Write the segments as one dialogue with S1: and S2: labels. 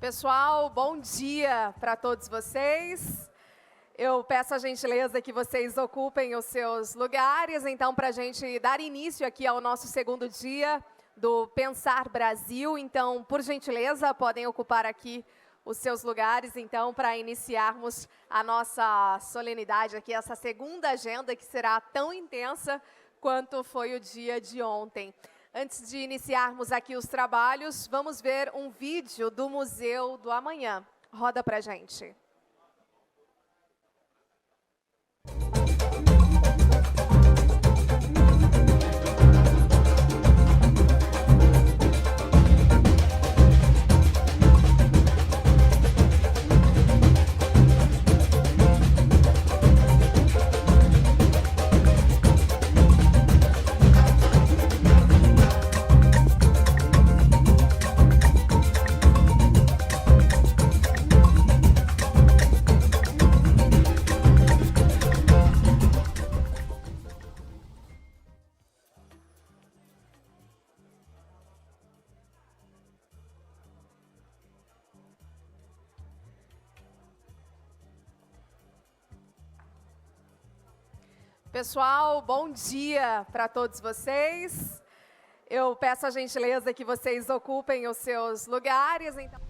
S1: Pessoal, bom dia para todos vocês. Eu peço a gentileza que vocês ocupem os seus lugares, então, para a gente dar início aqui ao nosso segundo dia do Pensar Brasil. Então, por gentileza, podem ocupar aqui os seus lugares, então, para iniciarmos a nossa solenidade aqui, essa segunda agenda que será tão intensa quanto foi o dia de ontem. Antes de iniciarmos aqui os trabalhos, vamos ver um vídeo do Museu do Amanhã. Roda pra gente. Pessoal, bom dia para todos vocês. Eu peço a gentileza que vocês ocupem os seus lugares. Então...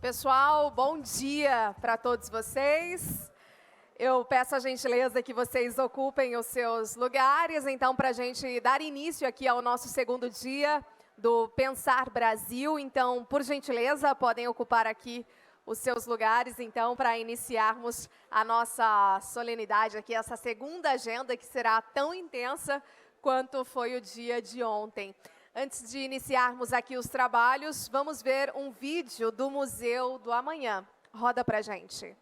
S1: Pessoal, bom dia para todos vocês. Eu peço a gentileza que vocês ocupem os seus lugares, então, para a gente dar início aqui ao nosso segundo dia do Pensar Brasil. Então, por gentileza, podem ocupar aqui os seus lugares, então, para iniciarmos a nossa solenidade aqui, essa segunda agenda que será tão intensa quanto foi o dia de ontem. Antes de iniciarmos aqui os trabalhos, vamos ver um vídeo do Museu do Amanhã. Roda pra gente.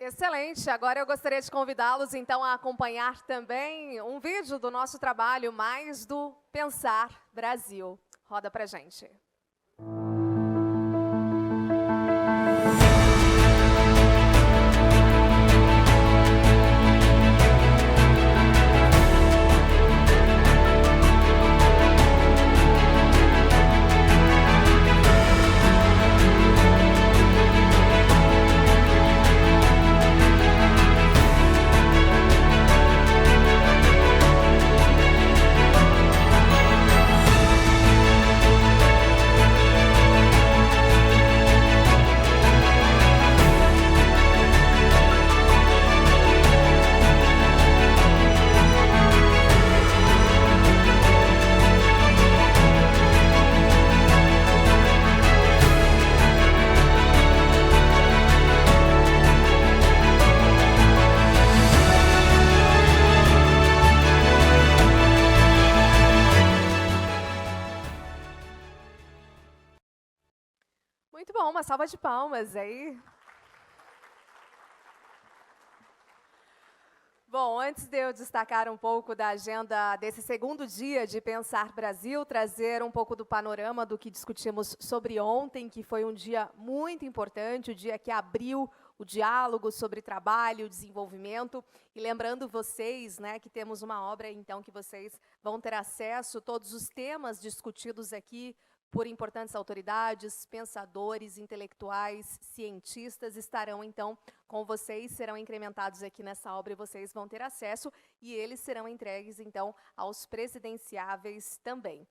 S1: Excelente, agora eu gostaria de convidá-los então a acompanhar também um vídeo do nosso trabalho mais do Pensar Brasil. Roda pra gente. Muito bom, uma salva de palmas aí. Bom, antes de eu destacar um pouco da agenda desse segundo dia de Pensar Brasil, trazer um pouco do panorama do que discutimos sobre ontem, que foi um dia muito importante, o dia que abriu o diálogo sobre trabalho, desenvolvimento, e lembrando vocês, né, que temos uma obra, então, que vocês vão ter acesso a todos os temas discutidos aqui por importantes autoridades, pensadores, intelectuais, cientistas, estarão, então, com vocês, serão incrementados aqui nessa obra e vocês vão ter acesso, e eles serão entregues, então, aos presidenciáveis também.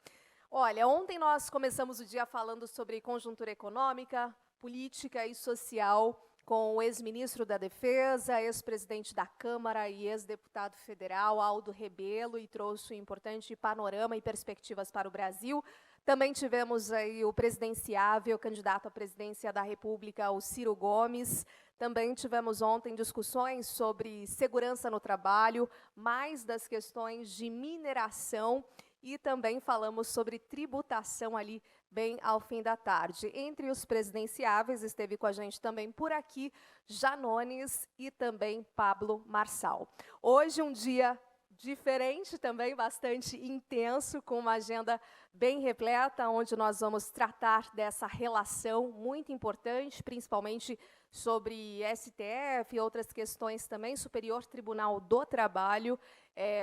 S1: Olha, ontem nós começamos o dia falando sobre conjuntura econômica, política e social, com o ex-ministro da Defesa, ex-presidente da Câmara e ex-deputado federal, Aldo Rebelo, e trouxe um importante panorama e perspectivas para o Brasil. Também tivemos aí o presidenciável, candidato à presidência da República, o Ciro Gomes. Também tivemos ontem discussões sobre segurança no trabalho, mais das questões de mineração, e também falamos sobre tributação ali bem ao fim da tarde. Entre os presidenciáveis, esteve com a gente também por aqui Janones e também Pablo Marçal. Hoje um dia diferente também, bastante intenso, com uma agenda bem repleta, onde nós vamos tratar dessa relação muito importante, principalmente sobre STF e outras questões também, Superior Tribunal do Trabalho,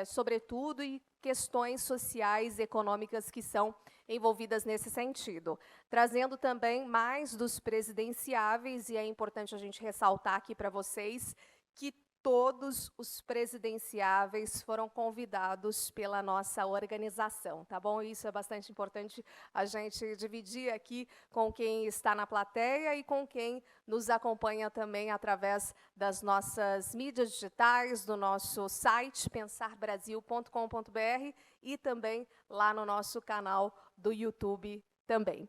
S1: sobretudo, e questões sociais e econômicas que são envolvidas nesse sentido. Trazendo também mais dos presidenciáveis, e é importante a gente ressaltar aqui para vocês que todos os presidenciáveis foram convidados pela nossa organização, tá bom? Isso é bastante importante a gente dividir aqui com quem está na plateia e com quem nos acompanha também através das nossas mídias digitais, do nosso site, pensarbrasil.com.br, e também lá no nosso canal do YouTube também.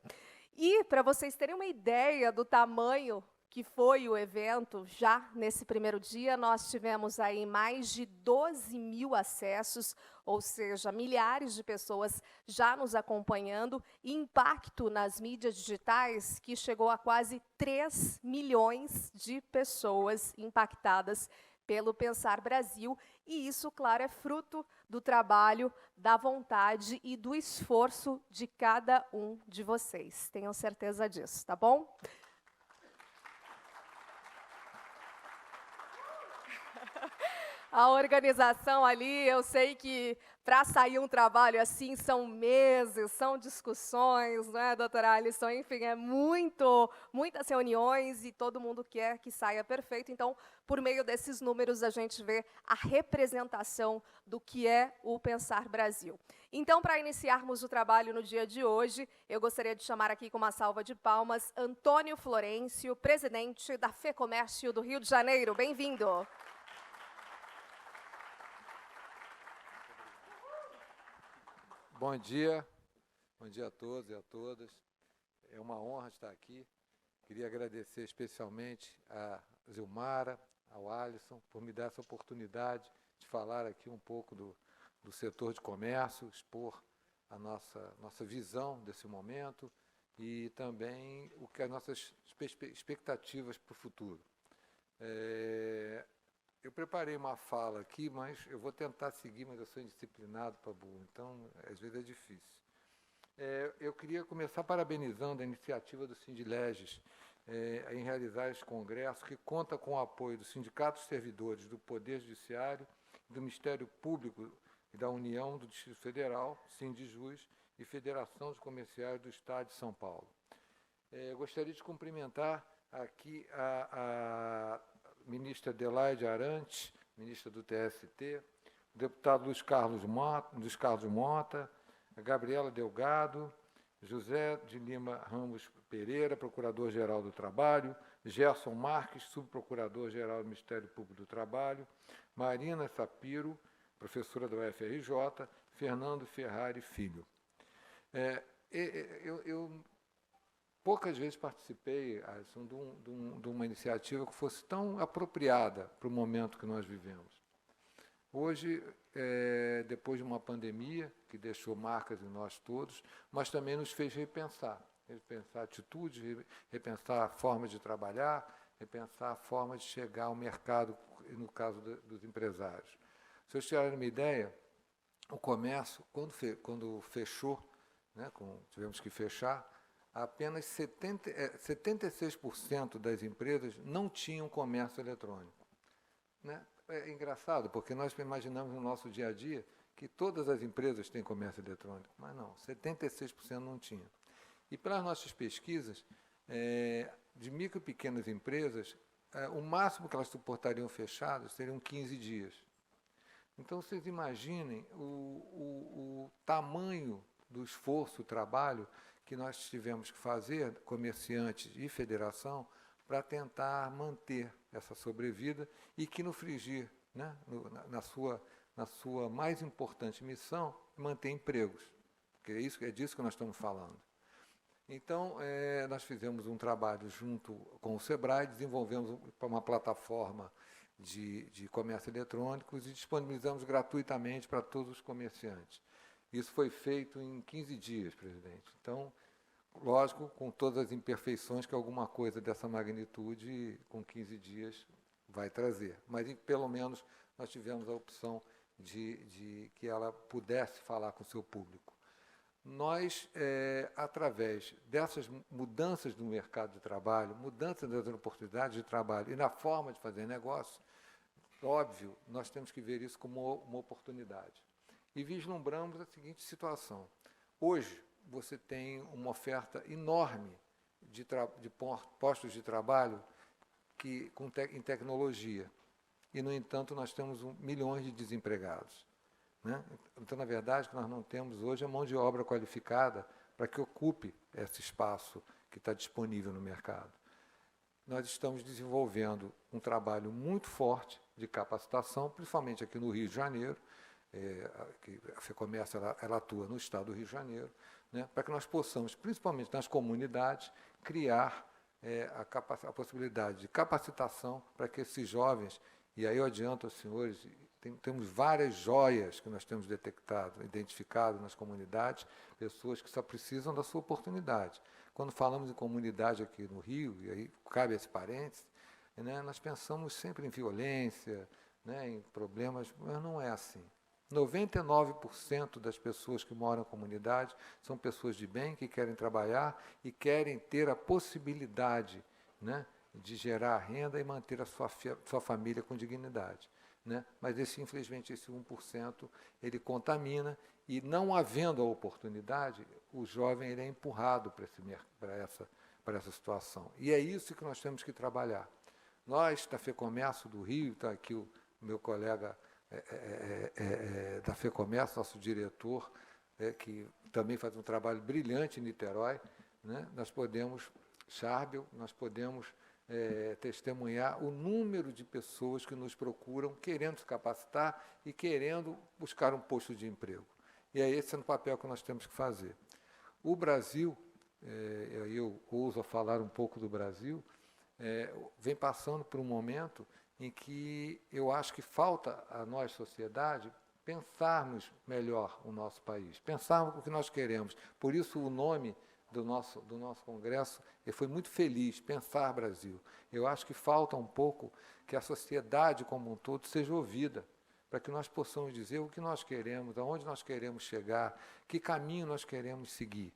S1: E, para vocês terem uma ideia do tamanho que foi o evento, já nesse primeiro dia, nós tivemos aí mais de 12 mil acessos, ou seja, milhares de pessoas já nos acompanhando, e impacto nas mídias digitais que chegou a quase 3 milhões de pessoas impactadas pelo Pensar Brasil, e isso, claro, é fruto do trabalho, da vontade e do esforço de cada um de vocês. Tenham certeza disso, tá bom? A organização ali, eu sei que para sair um trabalho assim são meses, são discussões, né, doutora Alisson? Enfim, é muitas reuniões e todo mundo quer que saia perfeito. Então, por meio desses números, a gente vê a representação do que é o Pensar Brasil. Então, para iniciarmos o trabalho no dia de hoje, eu gostaria de chamar aqui com uma salva de palmas Antônio Florencio, presidente da FEComércio do Rio de Janeiro. Bem-vindo.
S2: Bom dia a todos e a todas. É uma honra estar aqui. Queria agradecer especialmente a Zilmara, ao Alisson, por me dar essa oportunidade de falar aqui um pouco do setor de comércio, expor a nossa visão desse momento e também o que as nossas expectativas para o futuro. Eu preparei uma fala aqui, mas eu vou tentar seguir, mas eu sou indisciplinado para burro, então, às vezes, é difícil. Eu queria começar parabenizando a iniciativa do Sindileges em realizar esse congresso, que conta com o apoio dos sindicatos servidores do Poder Judiciário, do Ministério Público e da União do Distrito Federal, Sindijus, e Federação dos Comerciais do Estado de São Paulo. Gostaria de cumprimentar aqui a ministra Adelaide Arantes, ministra do TST, o deputado Luiz Carlos Mota, a Gabriela Delgado, José de Lima Ramos Pereira, procurador-geral do Trabalho, Gerson Marques, subprocurador-geral do Ministério Público do Trabalho, Marina Sapiro, professora da UFRJ, Fernando Ferrari Filho. Eu poucas vezes participei, Alisson, de uma iniciativa que fosse tão apropriada para o momento que nós vivemos. Hoje, depois de uma pandemia que deixou marcas em nós todos, mas também nos fez repensar atitudes, repensar formas de trabalhar, repensar a forma de chegar ao mercado, no caso dos empresários. Se vocês tiverem uma ideia, o comércio, quando fechou, né, tivemos que fechar, apenas 76% das empresas não tinham comércio eletrônico. Né? É engraçado, porque nós imaginamos no nosso dia a dia que todas as empresas têm comércio eletrônico, mas não, 76% não tinham. E pelas nossas pesquisas, de micro e pequenas empresas, o máximo que elas suportariam fechadas seriam 15 dias. Então, vocês imaginem o tamanho do esforço, o trabalho que nós tivemos que fazer, comerciantes e federação, para tentar manter essa sobrevida e que no frigir, né, na sua mais importante missão, manter empregos, porque é disso que nós estamos falando. Então, nós fizemos um trabalho junto com o SEBRAE, desenvolvemos uma plataforma de comércio eletrônico e disponibilizamos gratuitamente para todos os comerciantes. Isso foi feito em 15 dias, presidente. Então, lógico, com todas as imperfeições que alguma coisa dessa magnitude, com 15 dias, vai trazer. Mas, pelo menos, nós tivemos a opção de que ela pudesse falar com o seu público. Nós, através dessas mudanças no mercado de trabalho, mudanças das oportunidades de trabalho e na forma de fazer negócio, óbvio, nós temos que ver isso como uma oportunidade. E vislumbramos a seguinte situação. Hoje, você tem uma oferta enorme de postos de trabalho em tecnologia. E, no entanto, nós temos milhões de desempregados. Né? Então, na verdade, o que nós não temos hoje é mão de obra qualificada para que ocupe esse espaço que está disponível no mercado. Nós estamos desenvolvendo um trabalho muito forte de capacitação, principalmente aqui no Rio de Janeiro, que a FEComércio ela atua no estado do Rio de Janeiro, né, para que nós possamos, principalmente nas comunidades, criar a possibilidade de capacitação para que esses jovens, e aí eu adianto aos senhores, temos várias joias que nós temos detectado, identificado nas comunidades, pessoas que só precisam da sua oportunidade. Quando falamos em comunidade aqui no Rio, e aí cabe esse parênteses, né, nós pensamos sempre em violência, né, em problemas, mas não é assim. 99% das pessoas que moram em comunidade são pessoas de bem, que querem trabalhar e querem ter a possibilidade, né, de gerar renda e manter a sua família com dignidade. Né? Mas, infelizmente, esse 1% ele contamina e, não havendo a oportunidade, o jovem ele é empurrado para essa situação. E é isso que nós temos que trabalhar. Nós, da FEComércio do Rio, está aqui o meu colega da FEComércio, nosso diretor, que também faz um trabalho brilhante em Niterói, né? Nós podemos, Charbel, nós podemos testemunhar o número de pessoas que nos procuram, querendo se capacitar e querendo buscar um posto de emprego. E é esse o papel que nós temos que fazer. O Brasil, eu ouso falar um pouco do Brasil, vem passando por um momento em que eu acho que falta a nós, sociedade, pensarmos melhor o nosso país, pensarmos o que nós queremos. Por isso o nome do nosso congresso foi muito feliz, Pensar Brasil. Eu acho que falta um pouco que a sociedade como um todo seja ouvida, para que nós possamos dizer o que nós queremos, aonde nós queremos chegar, que caminho nós queremos seguir.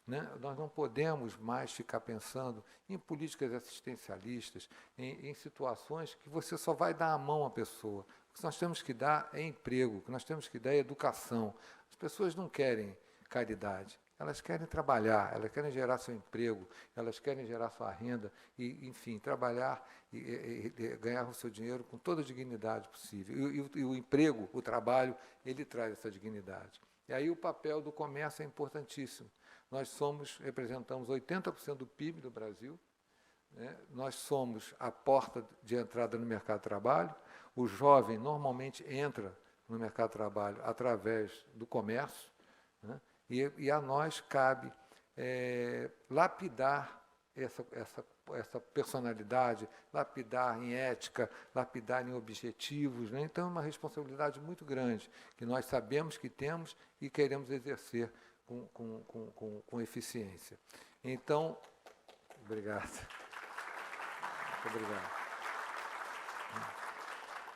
S2: Né? Nós não podemos mais ficar pensando em políticas assistencialistas, em situações que você só vai dar a mão à pessoa. O que nós temos que dar é emprego, o que nós temos que dar é educação. As pessoas não querem caridade, elas querem trabalhar, elas querem gerar seu emprego, elas querem gerar sua renda e, enfim, trabalhar e ganhar o seu dinheiro com toda a dignidade possível. E o emprego, o trabalho, ele traz essa dignidade. E aí o papel do comércio é importantíssimo. Nós representamos 80% do PIB do Brasil, né? Nós somos a porta de entrada no mercado de trabalho. O jovem normalmente entra no mercado de trabalho através do comércio, né? E a nós cabe lapidar essa personalidade, lapidar em ética, lapidar em objetivos. Né? Então, é uma responsabilidade muito grande, que nós sabemos que temos e queremos exercer com eficiência. Então, obrigado. Muito obrigado.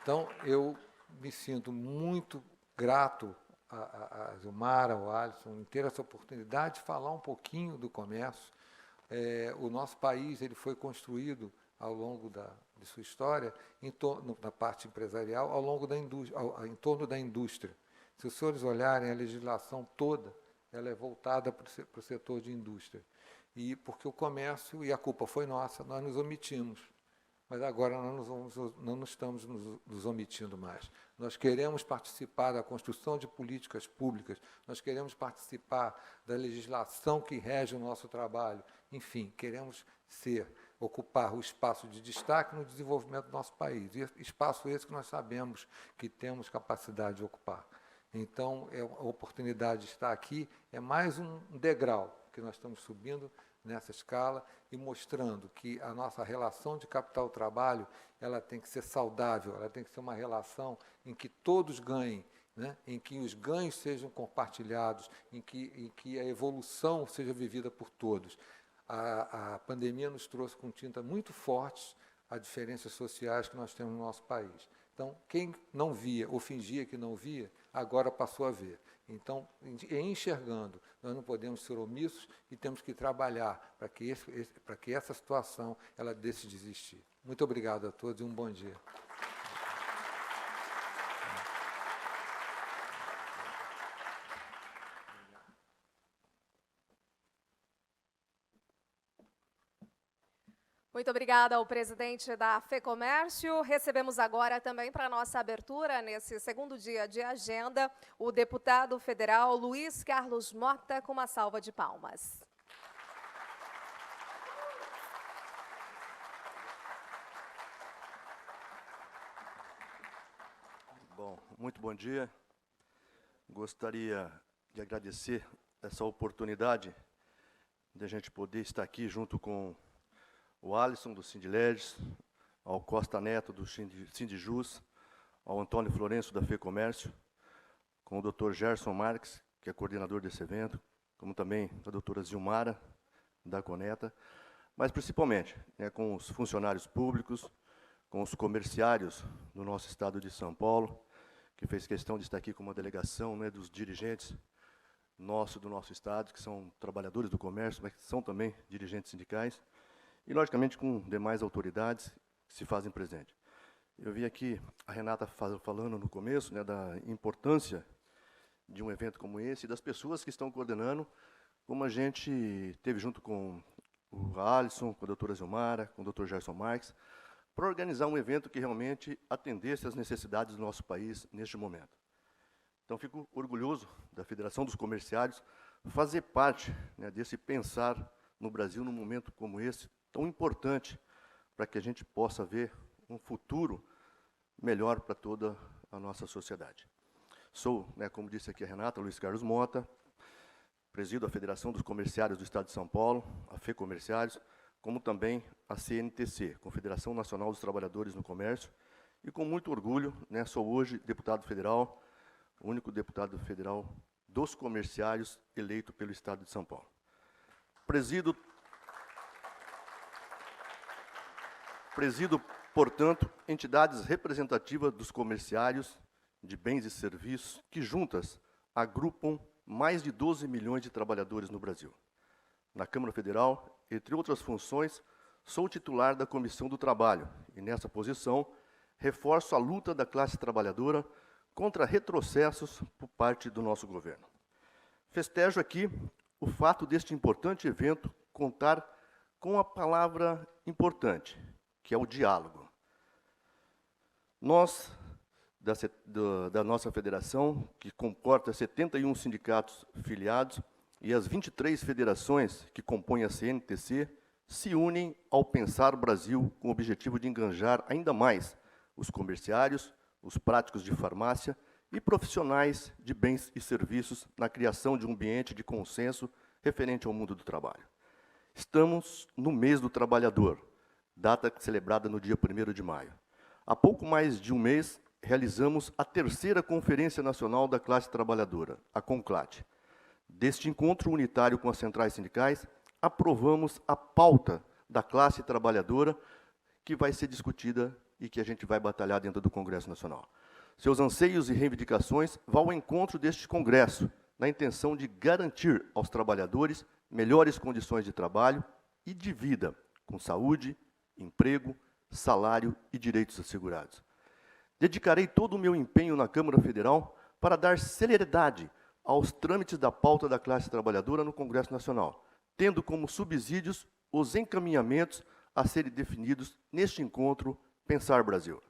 S2: Então, eu me sinto muito grato a Zilmara, ao Alisson, em ter essa oportunidade de falar um pouquinho do comércio. O nosso país ele foi construído ao longo de sua história, na parte empresarial, ao longo da indústria, em torno da indústria. Se os senhores olharem, a legislação toda ela é voltada para o setor de indústria. E porque o comércio, e a culpa foi nossa, nós nos omitimos. Mas agora nós não estamos nos omitindo mais. Nós queremos participar da construção de políticas públicas, nós queremos participar da legislação que rege o nosso trabalho. Enfim, queremos ocupar o espaço de destaque no desenvolvimento do nosso país. E espaço esse que nós sabemos que temos capacidade de ocupar. Então, a oportunidade de estar aqui é mais um degrau que nós estamos subindo nessa escala e mostrando que a nossa relação de capital-trabalho ela tem que ser saudável, ela tem que ser uma relação em que todos ganhem, né? Em que os ganhos sejam compartilhados, em que a evolução seja vivida por todos. A pandemia nos trouxe com tinta muito fortes as diferenças sociais que nós temos no nosso país. Então, quem não via ou fingia que não via, agora passou a ver. Então, enxergando, nós não podemos ser omissos e temos que trabalhar para que essa situação ela deixe de existir. Muito obrigado a todos e um bom dia.
S1: Muito obrigada ao presidente da FEComércio. Recebemos agora também para a nossa abertura, nesse segundo dia de agenda, o deputado federal Luiz Carlos Mota, com uma salva de palmas.
S3: Bom, muito bom dia. Gostaria de agradecer essa oportunidade de a gente poder estar aqui junto com o Alisson, do Sindileges, ao Costa Neto, do Sindijus, ao Antônio Florencio, da FEComércio, com o Dr. Gerson Marques, que é coordenador desse evento, como também a doutora Zilmara, da Coneta, mas principalmente com os funcionários públicos, com os comerciários do nosso estado de São Paulo, que fez questão de estar aqui com uma delegação dos dirigentes do nosso estado, que são trabalhadores do comércio, mas que são também dirigentes sindicais, e, logicamente, com demais autoridades que se fazem presente. Eu vi aqui a Renata falando no começo da importância de um evento como esse e das pessoas que estão coordenando, como a gente teve junto com o Alisson, com a doutora Zilmara, com o Dr. Gerson Marques, para organizar um evento que realmente atendesse às necessidades do nosso país neste momento. Então, fico orgulhoso da Federação dos Comerciários fazer parte desse pensar no Brasil num momento como esse, tão importante para que a gente possa ver um futuro melhor para toda a nossa sociedade. Sou, como disse aqui a Renata, Luiz Carlos Mota, presido a Federação dos Comerciários do Estado de São Paulo, a FEComércios, como também a CNTC, Confederação Nacional dos Trabalhadores no Comércio, e com muito orgulho, sou hoje deputado federal, o único deputado federal dos comerciários eleito pelo Estado de São Paulo. Presido, portanto, entidades representativas dos comerciários de bens e serviços que, juntas, agrupam mais de 12 milhões de trabalhadores no Brasil. Na Câmara Federal, entre outras funções, sou titular da Comissão do Trabalho e, nessa posição, reforço a luta da classe trabalhadora contra retrocessos por parte do nosso governo. Festejo aqui o fato deste importante evento contar com a palavra importante, que é o diálogo. Nós, da nossa federação, que comporta 71 sindicatos filiados, e as 23 federações que compõem a CNTC, se unem ao Pensar Brasil com o objetivo de enganjar ainda mais os comerciários, os práticos de farmácia e profissionais de bens e serviços na criação de um ambiente de consenso referente ao mundo do trabalho. Estamos no mês do trabalhador, data celebrada no dia 1º de maio. Há pouco mais de um mês, realizamos a 3ª Conferência Nacional da Classe Trabalhadora, a CONCLAT. Deste encontro unitário com as centrais sindicais, aprovamos a pauta da classe trabalhadora que vai ser discutida e que a gente vai batalhar dentro do Congresso Nacional. Seus anseios e reivindicações vão ao encontro deste Congresso, na intenção de garantir aos trabalhadores melhores condições de trabalho e de vida, com saúde, emprego, salário e direitos assegurados. Dedicarei todo o meu empenho na Câmara Federal para dar celeridade aos trâmites da pauta da classe trabalhadora no Congresso Nacional, tendo como subsídios os encaminhamentos a serem definidos neste encontro Pensar Brasil.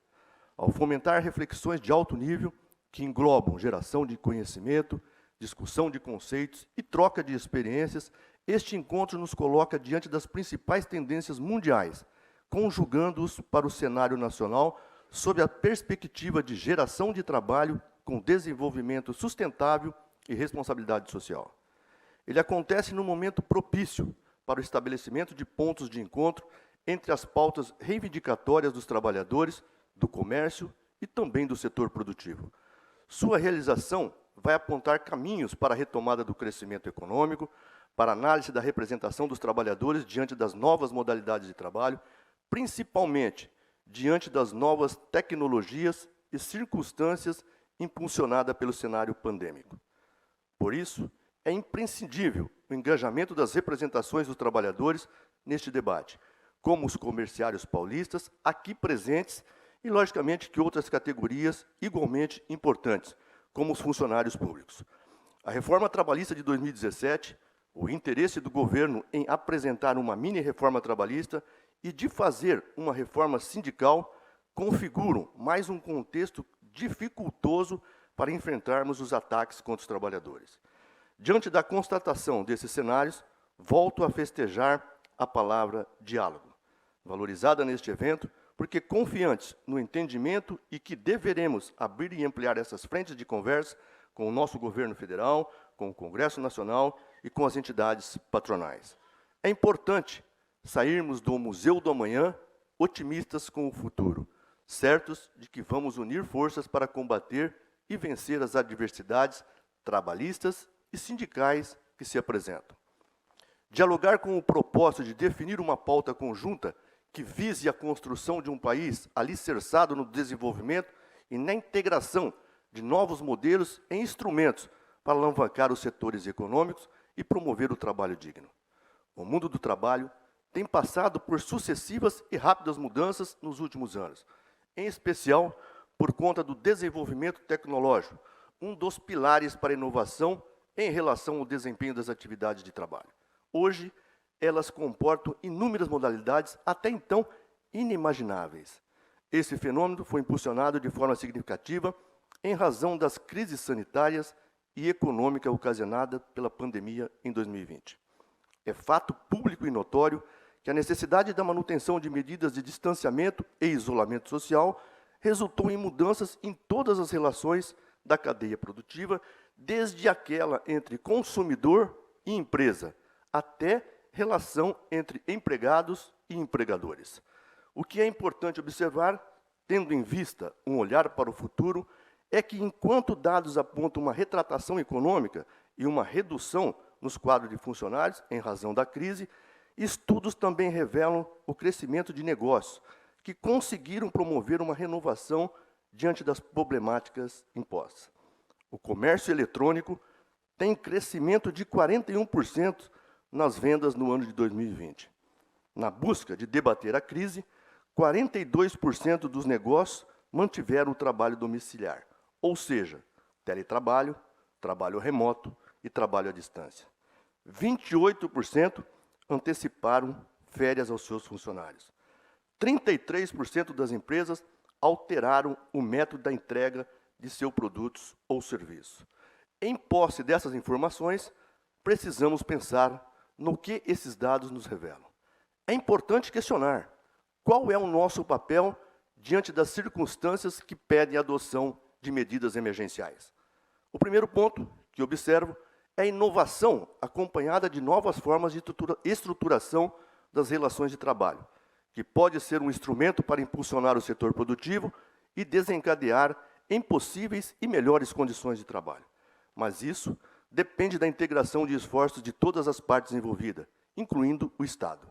S3: Ao fomentar reflexões de alto nível que englobam geração de conhecimento, discussão de conceitos e troca de experiências, este encontro nos coloca diante das principais tendências mundiais, conjugando-os para o cenário nacional sob a perspectiva de geração de trabalho com desenvolvimento sustentável e responsabilidade social. Ele acontece num momento propício para o estabelecimento de pontos de encontro entre as pautas reivindicatórias dos trabalhadores, do comércio e também do setor produtivo. Sua realização vai apontar caminhos para a retomada do crescimento econômico, para a análise da representação dos trabalhadores diante das novas modalidades de trabalho, principalmente diante das novas tecnologias e circunstâncias impulsionadas pelo cenário pandêmico. Por isso, é imprescindível o engajamento das representações dos trabalhadores neste debate, como os comerciários paulistas aqui presentes e, logicamente, que outras categorias igualmente importantes, como os funcionários públicos. A reforma trabalhista de 2017, o interesse do governo em apresentar uma mini-reforma trabalhista e de fazer uma reforma sindical configuram mais um contexto dificultoso para enfrentarmos os ataques contra os trabalhadores. Diante da constatação desses cenários, volto a festejar a palavra diálogo, valorizada neste evento, porque confiantes no entendimento e que deveremos abrir e ampliar essas frentes de conversa com o nosso governo federal, com o Congresso Nacional e com as entidades patronais. É importante sairmos do Museu do Amanhã otimistas com o futuro, certos de que vamos unir forças para combater e vencer as adversidades trabalhistas e sindicais que se apresentam. Dialogar com o propósito de definir uma pauta conjunta que vise a construção de um país alicerçado no desenvolvimento e na integração de novos modelos e instrumentos para alavancar os setores econômicos e promover o trabalho digno. O mundo do trabalho tem passado por sucessivas e rápidas mudanças nos últimos anos, em especial por conta do desenvolvimento tecnológico, um dos pilares para a inovação em relação ao desempenho das atividades de trabalho. Hoje, elas comportam inúmeras modalidades até então inimagináveis. Esse fenômeno foi impulsionado de forma significativa em razão das crises sanitárias e econômica ocasionada pela pandemia em 2020. É fato público e notório que a necessidade da manutenção de medidas de distanciamento e isolamento social resultou em mudanças em todas as relações da cadeia produtiva, desde aquela entre consumidor e empresa, até relação entre empregados e empregadores. O que é importante observar, tendo em vista um olhar para o futuro, é que, enquanto dados apontam uma retratação econômica e uma redução nos quadros de funcionários em razão da crise, estudos também revelam o crescimento de negócios que conseguiram promover uma renovação diante das problemáticas impostas. O comércio eletrônico tem crescimento de 41% nas vendas no ano de 2020. Na busca de debater a crise, 42% dos negócios mantiveram o trabalho domiciliar, ou seja, teletrabalho, trabalho remoto e trabalho à distância. 28% anteciparam férias aos seus funcionários. 33% das empresas alteraram o método da entrega de seus produtos ou serviços. Em posse dessas informações, precisamos pensar no que esses dados nos revelam. É importante questionar qual é o nosso papel diante das circunstâncias que pedem a adoção de medidas emergenciais. O primeiro ponto que observo é a inovação acompanhada de novas formas de estruturação das relações de trabalho, que pode ser um instrumento para impulsionar o setor produtivo e desencadear em possíveis e melhores condições de trabalho. Mas isso depende da integração de esforços de todas as partes envolvidas, incluindo o Estado.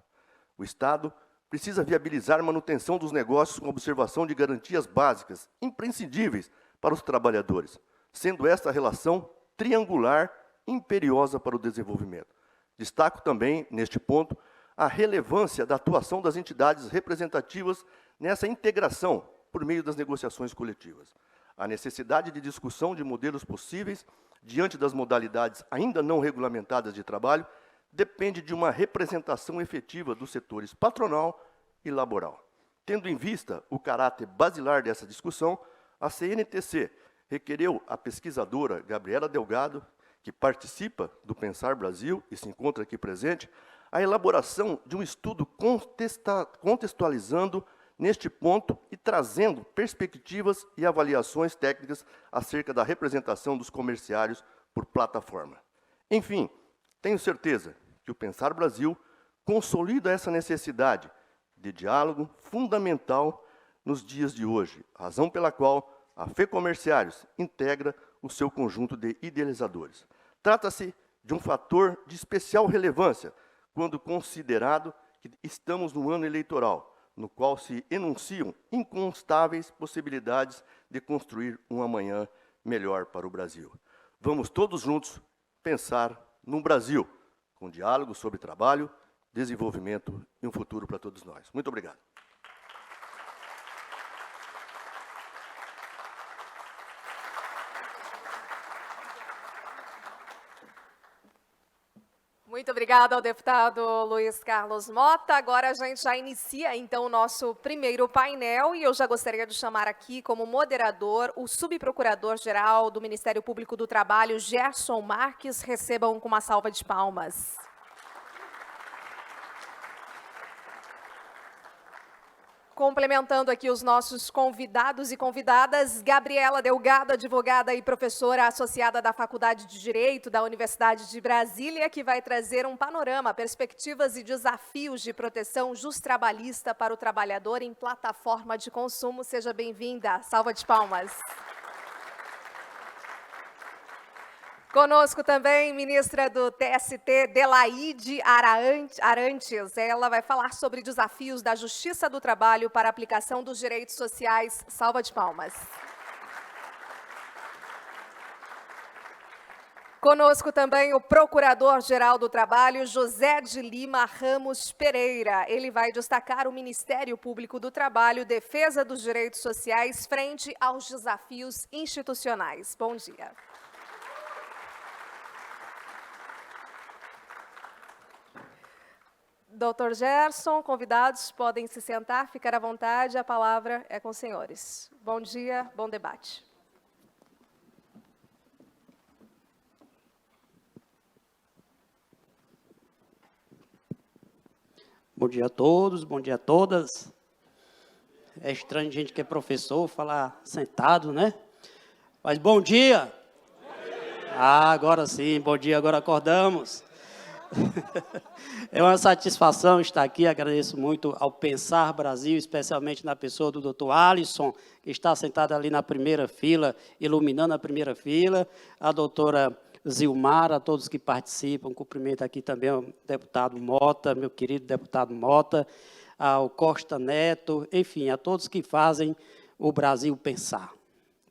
S3: O Estado precisa viabilizar a manutenção dos negócios com observação de garantias básicas, imprescindíveis para os trabalhadores, sendo esta relação triangular imperiosa para o desenvolvimento. Destaco também, neste ponto, a relevância da atuação das entidades representativas nessa integração por meio das negociações coletivas. A necessidade de discussão de modelos possíveis diante das modalidades ainda não regulamentadas de trabalho depende de uma representação efetiva dos setores patronal e laboral. Tendo em vista o caráter basilar dessa discussão, a CNTC requereu à pesquisadora Gabriela Delgado, que participa do Pensar Brasil e se encontra aqui presente, a elaboração de um estudo contextualizando neste ponto e trazendo perspectivas e avaliações técnicas acerca da representação dos comerciários por plataforma. Enfim, tenho certeza que o Pensar Brasil consolida essa necessidade de diálogo fundamental nos dias de hoje, razão pela qual a FEComerciários integra o seu conjunto de idealizadores. Trata-se de um fator de especial relevância quando considerado que estamos no ano eleitoral, no qual se enunciam inconstáveis possibilidades de construir um amanhã melhor para o Brasil. Vamos todos juntos pensar num Brasil com diálogo sobre trabalho, desenvolvimento e um futuro para todos nós. Muito obrigado.
S1: Muito obrigada ao deputado Luiz Carlos Mota. Agora a gente já inicia, então, o nosso primeiro painel e eu já gostaria de chamar aqui como moderador o subprocurador-geral do Ministério Público do Trabalho, Gerson Marques. Recebam com uma salva de palmas. Complementando aqui os nossos convidados e convidadas, Gabriela Delgado, advogada e professora associada da Faculdade de Direito da Universidade de Brasília, que vai trazer um panorama, perspectivas e desafios de proteção justrabalhista para o trabalhador em plataforma de consumo. Seja bem-vinda. Salva de palmas. Conosco também, ministra do TST, Delaide Arantes. Ela vai falar sobre desafios da Justiça do Trabalho para a aplicação dos direitos sociais. Salva de palmas. Conosco também o Procurador-Geral do Trabalho, José de Lima Ramos Pereira. Ele vai destacar o Ministério Público do Trabalho, defesa dos direitos sociais frente aos desafios institucionais. Bom dia. Doutor Gerson, convidados podem se sentar, ficar à vontade, a palavra é com os senhores. Bom dia, bom debate.
S4: Bom dia a todos, bom dia a todas. É estranho gente que é professor falar sentado, né? Mas bom dia! Bom dia. Ah, agora sim, bom dia, agora acordamos. É uma satisfação estar aqui, agradeço muito ao Pensar Brasil, especialmente na pessoa do Dr. Alisson, que está sentado ali na primeira fila, iluminando a primeira fila, a doutora Zilmar, a todos que participam, cumprimento aqui também o deputado Mota, meu querido deputado Mota, ao Costa Neto, enfim, a todos que fazem o Brasil pensar.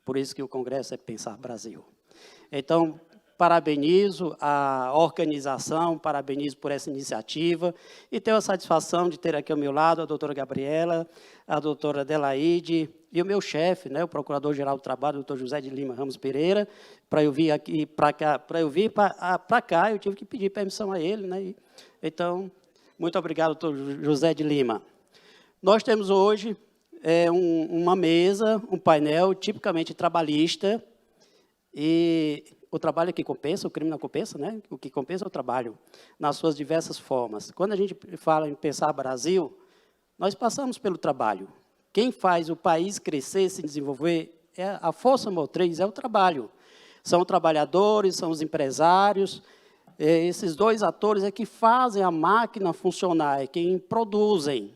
S4: Por isso que o Congresso é Pensar Brasil. Então, parabenizo a organização, parabenizo por essa iniciativa e tenho a satisfação de ter aqui ao meu lado a doutora Gabriela, a doutora Delaide e o meu chefe, né, o Procurador-Geral do Trabalho, o doutor José de Lima Ramos Pereira. Para eu vir aqui para cá, eu tive que pedir permissão a ele, né? Então, muito obrigado, doutor José de Lima. Nós temos hoje uma mesa, um painel tipicamente trabalhista e o trabalho é que compensa, o crime não compensa, né? O que compensa é o trabalho, nas suas diversas formas. Quando a gente fala em Pensar Brasil, nós passamos pelo trabalho. Quem faz o país crescer, se desenvolver, a força motriz é o trabalho. São os trabalhadores, são os empresários, esses dois atores é que fazem a máquina funcionar, é quem produzem.